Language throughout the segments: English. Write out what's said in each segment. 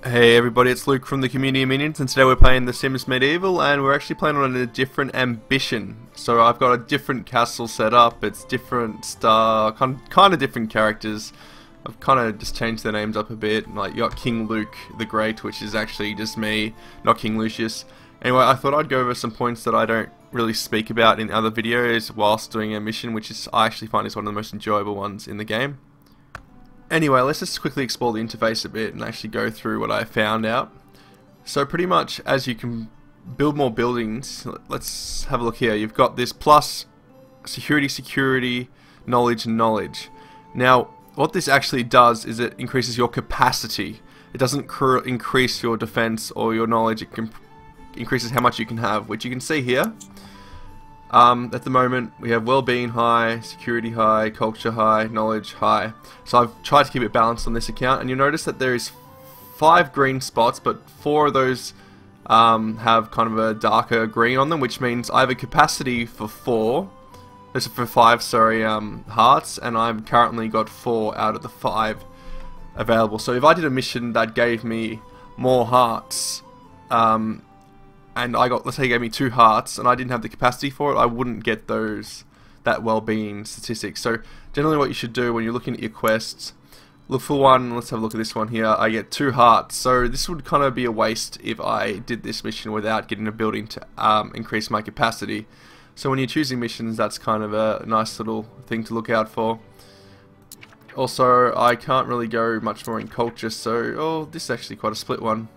Hey everybody, it's Luke from the Community Minions, and today we're playing The Sims Medieval, and we're actually playing on a different ambition. So I've got a different castle set up, it's different star, kind of different characters. I've kind of just changed their names up a bit, like you got King Luke the Great, which is actually just me, not King Lucius. Anyway, I thought I'd go over some points that I don't really speak about in other videos whilst doing a mission, which is I actually find is one of the most enjoyable ones in the game. Anyway, let's just quickly explore the interface a bit and actually go through what I found out. So pretty much as you can build more buildings, let's have a look here. You've got this plus security, knowledge, and knowledge. Now, what this actually does is it increases your capacity. It doesn't increase your defense or your knowledge, it increases how much you can have, which you can see here. At the moment we have well-being high, security high, culture high, knowledge high. So I've tried to keep it balanced on this account, and you'll notice that there is 5 green spots, but 4 of those have kind of a darker green on them, which means I have a capacity for 5 hearts, and I've currently got 4 out of the 5 available. So if I did a mission that gave me more hearts, and I got, let's say, it gave me 2 hearts, and I didn't have the capacity for it, I wouldn't get that well-being statistics. So generally, what you should do when you're looking at your quests, look for one. Let's have a look at this one here. I get 2 hearts, so this would kind of be a waste if I did this mission without getting a building to increase my capacity. So when you're choosing missions, that's kind of a nice little thing to look out for. Also, I can't really go much more in culture, so this is actually quite a split one.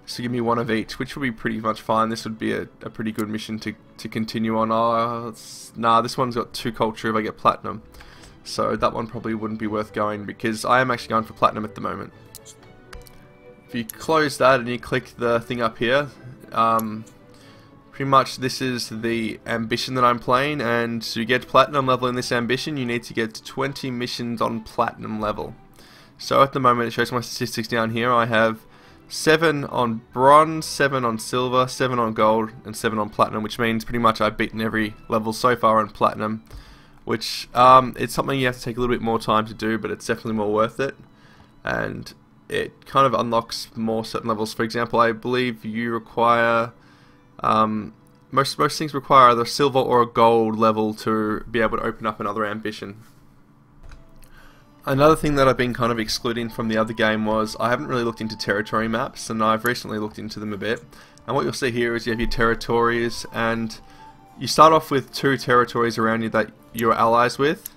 So give me 1 of each, which would be pretty much fine. This would be a pretty good mission to continue on. Nah, this one's got 2 culture if I get platinum. So that one probably wouldn't be worth going, because I am actually going for platinum at the moment. If you close that and you click the thing up here, pretty much this is the ambition that I'm playing, and to get platinum level in this ambition you need to get 20 missions on platinum level. So at the moment it shows my statistics down here. I have 7 on bronze, 7 on silver, 7 on gold, and 7 on platinum, which means pretty much I've beaten every level so far on platinum, which it's something you have to take a little bit more time to do, but it's definitely more worth it, and it kind of unlocks more certain levels. For example, I believe you require most things require either a silver or a gold level to be able to open up another ambition. Another thing that I've been kind of excluding from the other game was I haven't really looked into territory maps, and I've recently looked into them a bit. And what you'll see here is you have your territories, and you start off with 2 territories around you that you're allies with,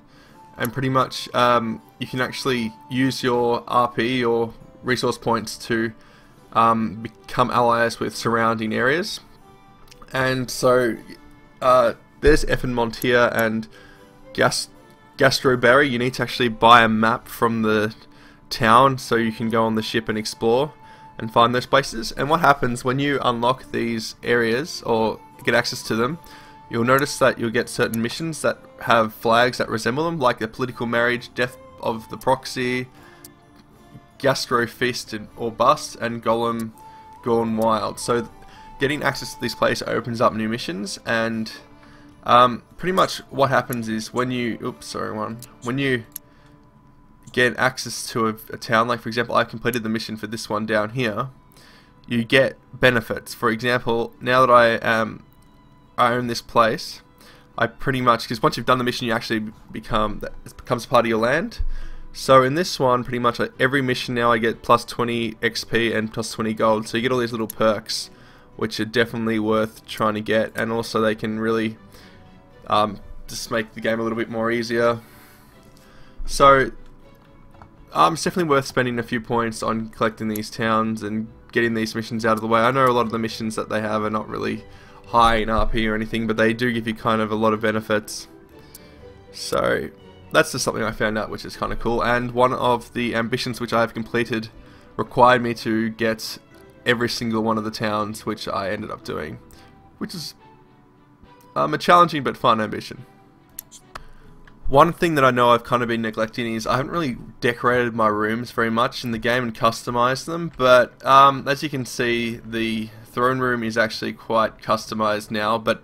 and pretty much you can actually use your RP or resource points to become allies with surrounding areas. And so there's Effenmont here and Gastroberry. You need to actually buy a map from the town so you can go on the ship and explore and find those places. And what happens when you unlock these areas or get access to them, you'll notice that you'll get certain missions that have flags that resemble them, like the political marriage, death of the proxy, Gastro Feast or Bust, and Golem Gone Wild. So getting access to these places opens up new missions, and pretty much what happens is when you when you get access to a town, like for example I've completed the mission for this one down here, you get benefits. For example, now that I own this place, I pretty much, because once you've done the mission you actually it becomes part of your land. So in this one, pretty much every mission now I get plus 20 XP and plus 20 gold, so you get all these little perks which are definitely worth trying to get, and also they can really just make the game a little bit more easier. So it's definitely worth spending a few points on collecting these towns and getting these missions out of the way. I know a lot of the missions that they have are not really high in RP or anything, but they do give you kind of a lot of benefits. So that's just something I found out, which is kind of cool. And one of the ambitions which I have completed required me to get every single one of the towns, which I ended up doing, which is a challenging but fun ambition. One thing that I know I've kind of been neglecting is I haven't really decorated my rooms very much in the game and customized them, but as you can see, the throne room is actually quite customized now, but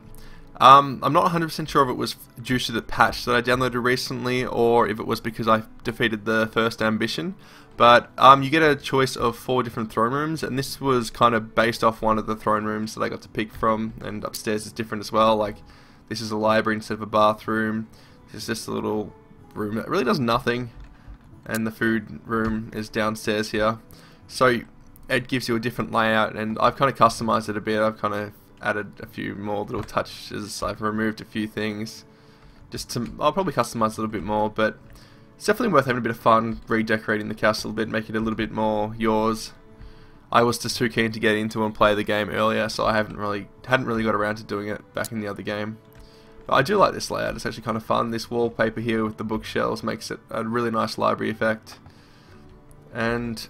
I'm not 100% sure if it was due to the patch that I downloaded recently or if it was because I defeated the first ambition. But you get a choice of 4 different throne rooms, and this was kind of based off one of the throne rooms that I got to pick from, and upstairs is different as well. Like, this is a library instead of a bathroom. This is just a little room that really does nothing, and the food room is downstairs here. So it gives you a different layout, and I've kind of customized it a bit. I've kind of added a few more little touches. I've removed a few things. I'll probably customize a little bit more, but it's definitely worth having a bit of fun redecorating the castle a bit, make it a little bit more yours. I was just too keen to get into and play the game earlier, so I hadn't really got around to doing it back in the other game. But I do like this layout. It's actually kind of fun. This wallpaper here with the bookshelves makes it a really nice library effect. And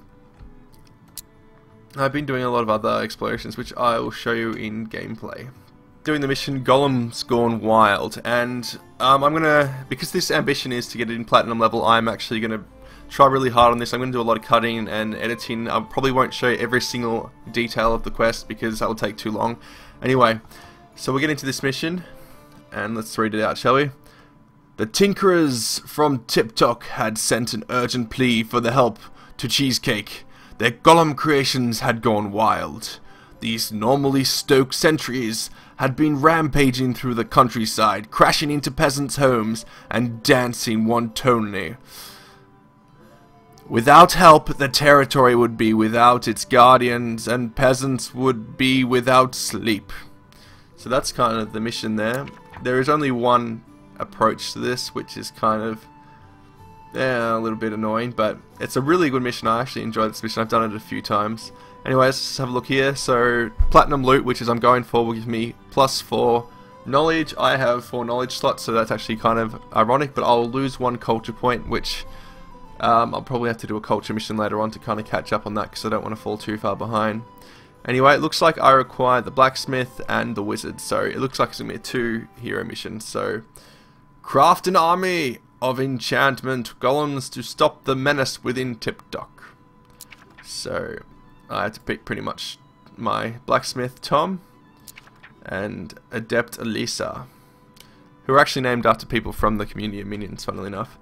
I've been doing a lot of other explorations, which I will show you in gameplay. Doing the mission Golems Gone Wild, and I'm gonna, because this ambition is to get it in platinum level, I'm actually gonna try really hard on this. I'm gonna do a lot of cutting and editing. I probably won't show you every single detail of the quest because that will take too long. Anyway, so we'll get into this mission, and let's read it out, shall we? The Tinkerers from Tip-Tok had sent an urgent plea for the help to Cheesecake. Their golem creations had gone wild. These normally stoic sentries had been rampaging through the countryside, crashing into peasants' homes and dancing wantonly. Without help, the territory would be without its guardians, and peasants would be without sleep. So that's kind of the mission there. There is only one approach to this, which is kind of a little bit annoying, but it's a really good mission. I actually enjoyed this mission. I've done it a few times. Anyways, let's have a look here. So platinum loot, which is I'm going for, will give me +4 knowledge. I have 4 knowledge slots, so that's actually kind of ironic, but I'll lose 1 culture point, which I'll probably have to do a culture mission later on to kind of catch up on that because I don't want to fall too far behind. Anyway, it looks like I require the blacksmith and the wizard, so it looks like it's going to be a 2 hero mission. So craft an army of enchantment golems to stop the menace within Tip-Tok. So I had to pick pretty much my blacksmith Tom and adept Elisa, who are actually named after people from the community of minions, funnily enough.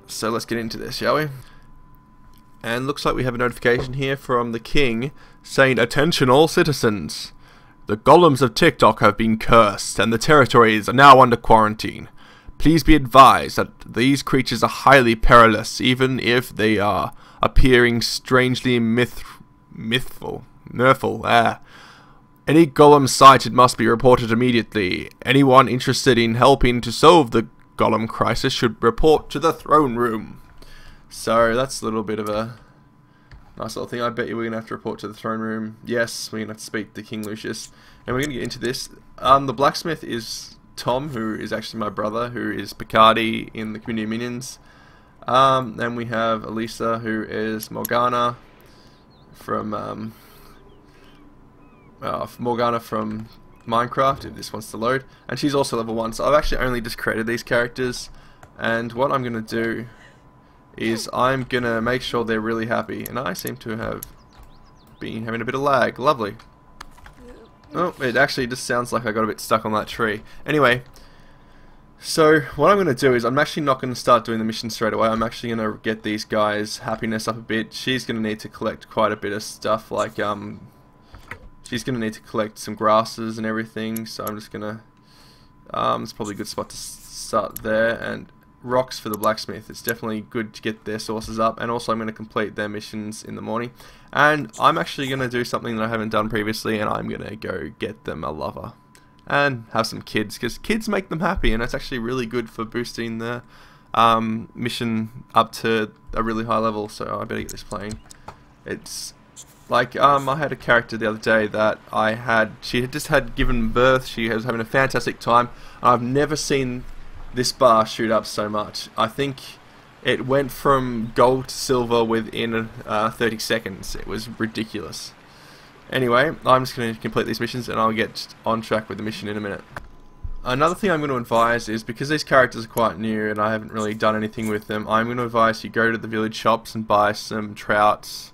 So let's get into this, shall we? And looks like we have a notification here from the king saying, "Attention all citizens. The golems of Tip-Tok have been cursed and the territories are now under quarantine. Please be advised that these creatures are highly perilous, even if they are appearing strangely mirthful. Any golem sighted must be reported immediately. Anyone interested in helping to solve the golem crisis should report to the throne room." So that's a little bit of a nice little thing. I bet you we're going to have to report to the throne room. Yes, we're going to have to speak to King Lucius. And we're going to get into this. The blacksmith is Tom, who is actually my brother, who is Picardy in the community of minions. Then we have Elisa, who is Morgana from Minecraft, if this wants to load. And she's also level 1, so I've actually only just created these characters. And what I'm going to do is I'm going to make sure they're really happy. And I seem to have been having a bit of lag. Lovely. Oh, it actually just sounds like I got a bit stuck on that tree. Anyway, so what I'm going to do is I'm actually not going to start doing the mission straight away. I'm actually going to get these guys' happiness up a bit. She's going to need to collect quite a bit of stuff, like she's going to need to collect some grasses and everything. So I'm just going to it's probably a good spot to start there. And rocks for the blacksmith. It's definitely good to get their sources up, and also I'm going to complete their missions in the morning. And I'm actually going to do something that I haven't done previously, and I'm going to go get them a lover and have some kids, because kids make them happy, and it's actually really good for boosting the mission up to a really high level. So I better get this playing. It's like I had a character the other day that she had just had given birth. She was having a fantastic time. I've never seen this bar shoot up so much. I think it went from gold to silver within 30 seconds. It was ridiculous. Anyway, I'm just going to complete these missions and I'll get on track with the mission in a minute. Another thing I'm going to advise is, because these characters are quite new and I haven't really done anything with them, I'm going to advise you go to the village shops and buy some trouts,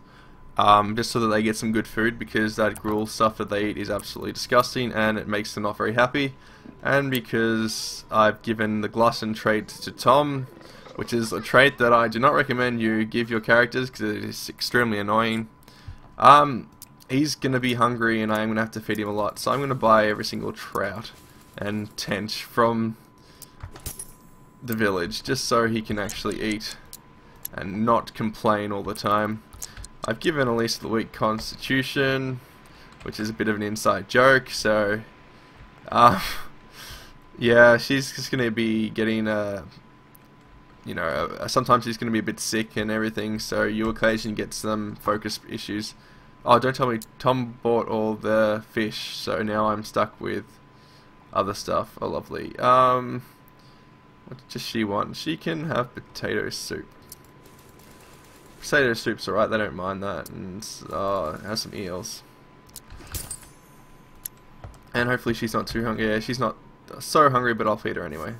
just so that they get some good food, because that gruel stuff that they eat is absolutely disgusting and it makes them not very happy. And because I've given the glutton trait to Tom, which is a trait that I do not recommend you give your characters because it is extremely annoying. He's going to be hungry and I'm going to have to feed him a lot, so I'm going to buy every single trout and tench from the village just so he can actually eat and not complain all the time. I've given Elisa the weak constitution, which is a bit of an inside joke, so yeah, she's just going to be getting sometimes she's going to be a bit sick and everything, so you occasionally get some focus issues. Oh, don't tell me Tom bought all the fish, so now I'm stuck with other stuff. Oh, lovely. What does she want? She can have potato soup. Potato soup's alright, they don't mind that. And have some eels. And hopefully she's not too hungry. Yeah, she's not so hungry, but I'll feed her anyway.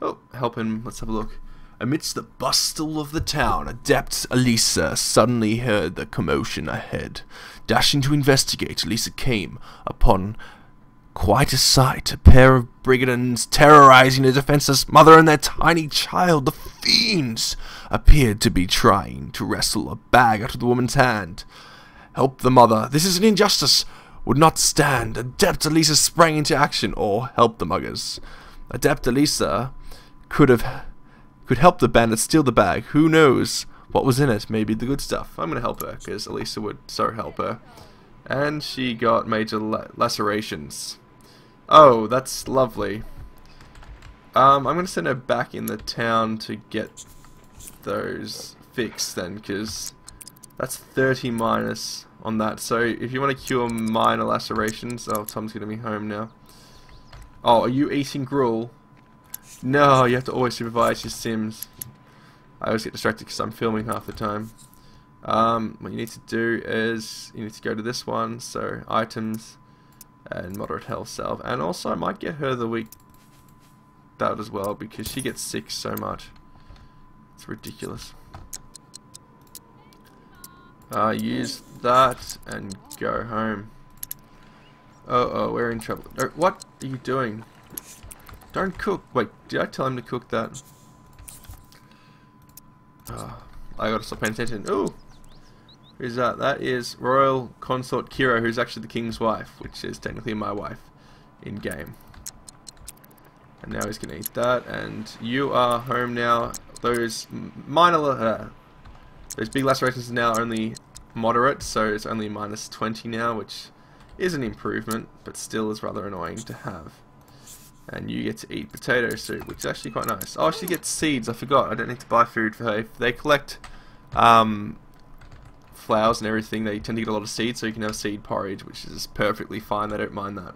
Oh, help him. Let's have a look. Amidst the bustle of the town, adept Elisa suddenly heard the commotion ahead. Dashing to investigate, Elisa came upon quite a sight. A pair of brigands terrorizing a defenseless mother and their tiny child. The fiends appeared to be trying to wrestle a bag out of the woman's hand. Help the mother. This is an injustice. Would not stand. Adept Elisa sprang into action. Or help the muggers. Adept Elisa could help the bandits steal the bag. Who knows what was in it? Maybe the good stuff. I'm going to help her because Elisa would so help her. And she got major lacerations. Oh, that's lovely. I'm going to send her back in the town to get those fixed then, because that's 30 minus on that. So if you want to cure minor lacerations, oh, Tom's going to be home now. Oh, are you eating gruel? No, you have to always supervise your sims. I always get distracted because I'm filming half the time. What you need to do is you need to go to this one, so items and moderate health salve, and also I might get her the week that as well because she gets sick so much. It's ridiculous. Use that and go home. Oh, we're in trouble. Oh, what are you doing? Don't cook. Wait, did I tell him to cook that? I gotta stop paying attention. Ooh! Who's that? That is Royal Consort Kira, who's actually the king's wife, which is technically my wife in game. And now he's gonna eat that, and you are home now. Those minor, those big lacerations are now only moderate, so it's only minus 20 now, which is an improvement, but still is rather annoying to have. And you get to eat potato soup, which is actually quite nice. Oh, she gets seeds. I forgot. I don't need to buy food for her. If they collect flowers and everything, they tend to get a lot of seeds, so you can have seed porridge, which is perfectly fine. They don't mind that.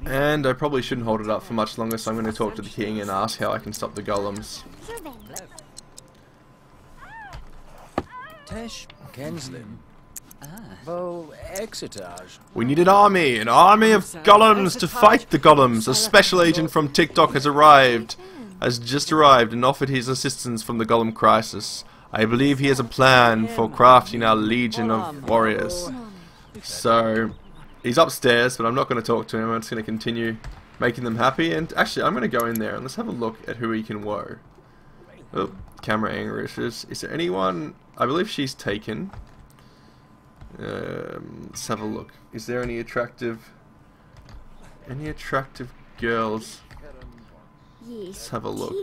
And I probably shouldn't hold it up for much longer, so I'm going to talk to the king and ask how I can stop the golems. Tesh Kenslin. We need an army of golems to fight the golems. A special agent from TikTok has just arrived and offered his assistance from the golem crisis. I believe he has a plan for crafting our legion of warriors. So he's upstairs, but I'm not going to talk to him. I'm just going to continue making them happy. And actually, I'm going to go in there and let's have a look at who he can woe. Oh, camera angle issues. Is there anyone? I believe she's taken. Let's have a look. Is there any attractive girls? Let's have a look.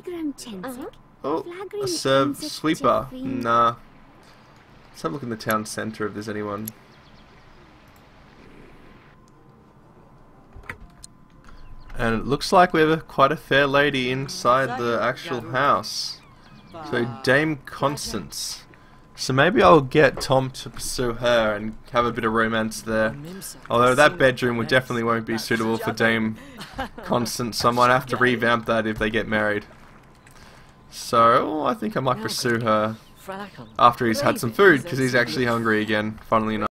Oh, a sweeper. Nah. Let's have a look in the town centre if there's anyone. And it looks like we have quite a fair lady inside the actual house. So Dame Constance. So maybe I'll get Tom to pursue her and have a bit of romance there. Although that bedroom definitely won't be suitable for Dame Constance, so I might have to revamp that if they get married. So I think I might pursue her after he's had some food, because he's actually hungry again, funnily enough.